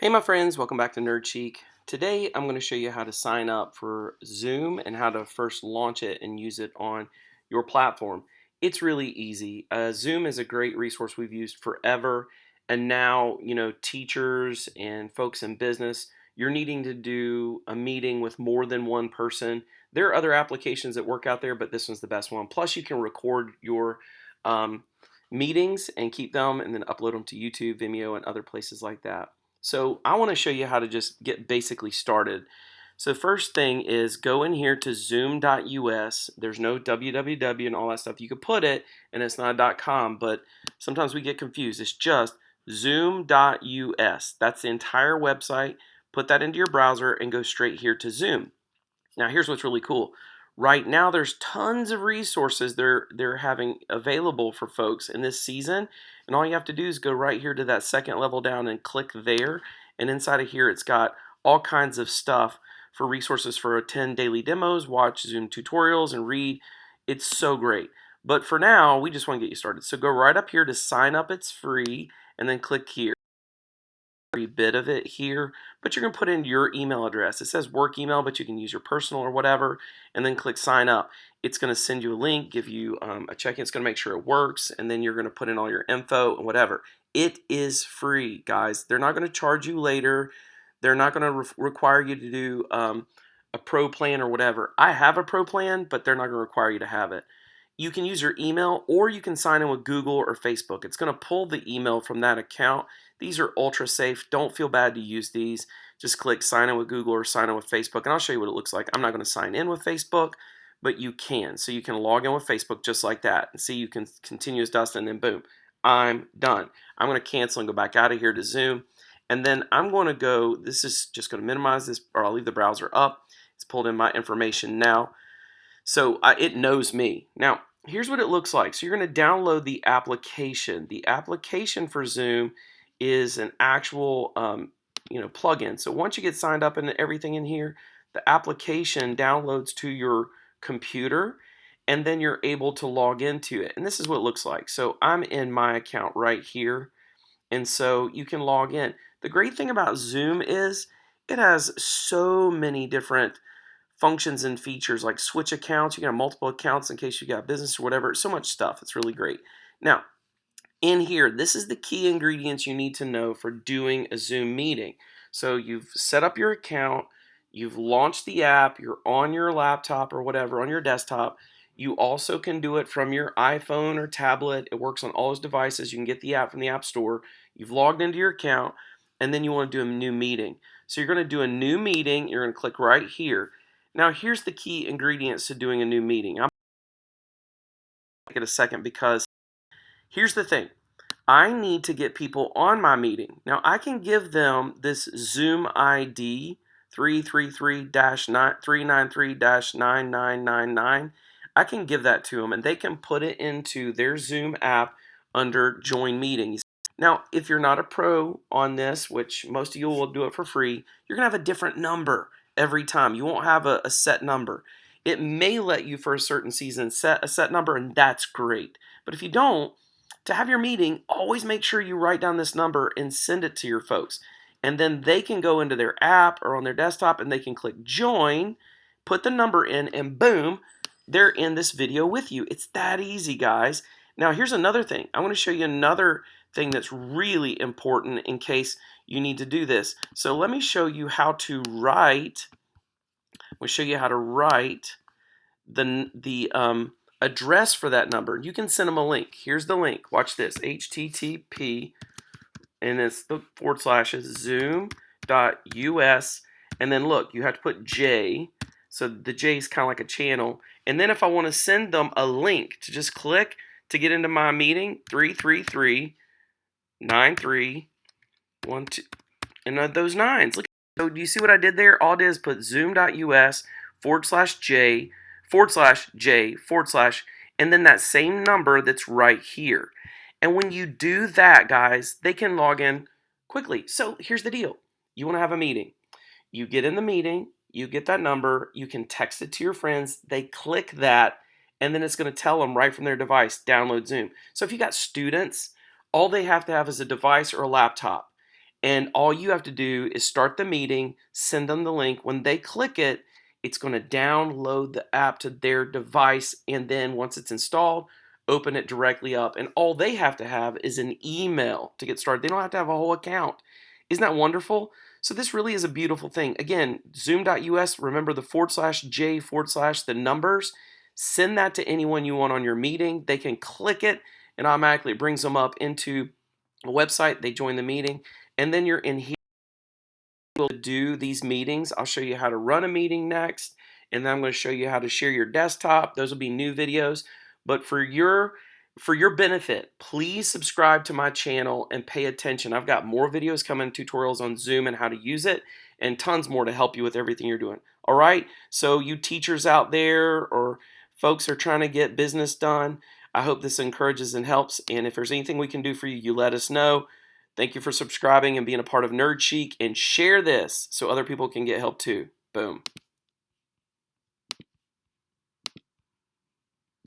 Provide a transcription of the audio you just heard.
Hey my friends, welcome back to Nerd Chic. Today I'm going to show you how to sign up for Zoom and how to first launch it and use it on your platform. It's really easy. Zoom is a great resource we've used forever, and now, teachers and folks in business, you're needing to do a meeting with more than one person. There are other applications that work out there, but this one's the best one. Plus you can record your meetings and keep them and then upload them to YouTube, Vimeo, and other places like that. So I want to show you how to just get basically started. So the first thing is go in here to zoom.us. There's no www and all that stuff. You could put it and it's not a .com, but sometimes we get confused. It's just zoom.us. That's the entire website. Put that into your browser and go straight here to Zoom. Now here's what's really cool. Right now there's tons of resources they're having available for folks in this season, and all you have to do is go right here to that second level down and click there, and inside of here it's got all kinds of stuff for resources for attend daily demos, watch Zoom tutorials, and read. It's so great. But for now, we just want to get you started. So go right up here to sign up, it's free, and then click here. Every bit of it here, but you're going to put in your email address. It says work email, but you can use your personal or whatever, and then click sign up. It's going to send you a link, give you a check-in. It's going to make sure it works, and then you're going to put in all your info and whatever. It is free, guys. They're not going to charge you later. They're not going to require you to do a pro plan or whatever. I have a pro plan, but they're not going to require you to have it. You can use your email, or you can sign in with Google or Facebook. It's going to pull the email from that account. These are ultra safe. Don't feel bad to use these. Just click sign in with Google or sign in with Facebook, and I'll show you what it looks like. I'm not going to sign in with Facebook, but you can. So you can log in with Facebook just like that, and see you can continue as Dustin, and then boom, I'm done. I'm going to cancel and go back out of here to Zoom, and then I'm going to go, this is just going to minimize this, or I'll leave the browser up. It's pulled in my information now. So it knows me. Now, here's what it looks like. So you're going to download the application. The application for Zoom is an actual plugin. So once you get signed up and everything in here, the application downloads to your computer, and then you're able to log into it. And this is what it looks like. So I'm in my account right here, and so you can log in. The great thing about Zoom is it has so many different functions and features, like switch accounts. You can have multiple accounts in case you got business or whatever. So much stuff. It's really great. Now, in here, this is the key ingredients you need to know for doing a Zoom meeting. So you've set up your account, you've launched the app, you're on your laptop or whatever, on your desktop. You also can do it from your iPhone or tablet. It works on all those devices. You can get the app from the App Store. You've logged into your account, and then you want to do a new meeting. So you're going to do a new meeting. You're going to click right here. Now here's the key ingredients to doing a new meeting. I'm going to take it a second, because here's the thing. I need to get people on my meeting. Now I can give them this Zoom ID 333-393-9999. I can give that to them, and they can put it into their Zoom app under join meetings. Now, if you're not a pro on this, which most of you will do it for free, you're going to have a different number every time. You won't have a set number. It may let you for a certain season set a set number, and that's great. But if you don't, to have your meeting, always make sure you write down this number and send it to your folks. And then they can go into their app or on their desktop, and they can click join, put the number in, and boom, they're in this video with you. It's that easy, guys. Now here's another thing. I want to show you another thing that's really important in case you need to do this. So let me show you how to write. We'll show you how to write the address for that number. You can send them a link. Here's the link. Watch this. HTTP, and it's the / zoom.us, and then look, you have to put J. So the J is kind of like a channel. And then if I want to send them a link to just click to get into my meeting, 333-9312, and those nines. Look, so do you see what I did there? All I did is put zoom.us /J /J / and then that same number that's right here. And when you do that, guys, they can log in quickly. So here's the deal. You want to have a meeting. You get in the meeting, you get that number, you can text it to your friends, they click that, and then it's going to tell them right from their device, download Zoom. So if you got students, all they have to have is a device or a laptop. And all you have to do is start the meeting, send them the link. When they click it, it's going to download the app to their device. And then once it's installed, open it directly up. And all they have to have is an email to get started. They don't have to have a whole account. Isn't that wonderful? So this really is a beautiful thing. Again, zoom.us, remember the /J/ the numbers. Send that to anyone you want on your meeting. They can click it and automatically it brings them up into a website. They join the meeting. And then you're in here to do these meetings. I'll show you how to run a meeting next, and then I'm going to show you how to share your desktop. Those will be new videos, but for your benefit, please subscribe to my channel and pay attention. I've got more videos coming, tutorials on Zoom and how to use it, and tons more to help you with everything you're doing. All right, so you teachers out there or folks are trying to get business done, I hope this encourages and helps, and if there's anything we can do for you, you let us know. Thank you for subscribing and being a part of Nerd Chic, and share this so other people can get help too. Boom.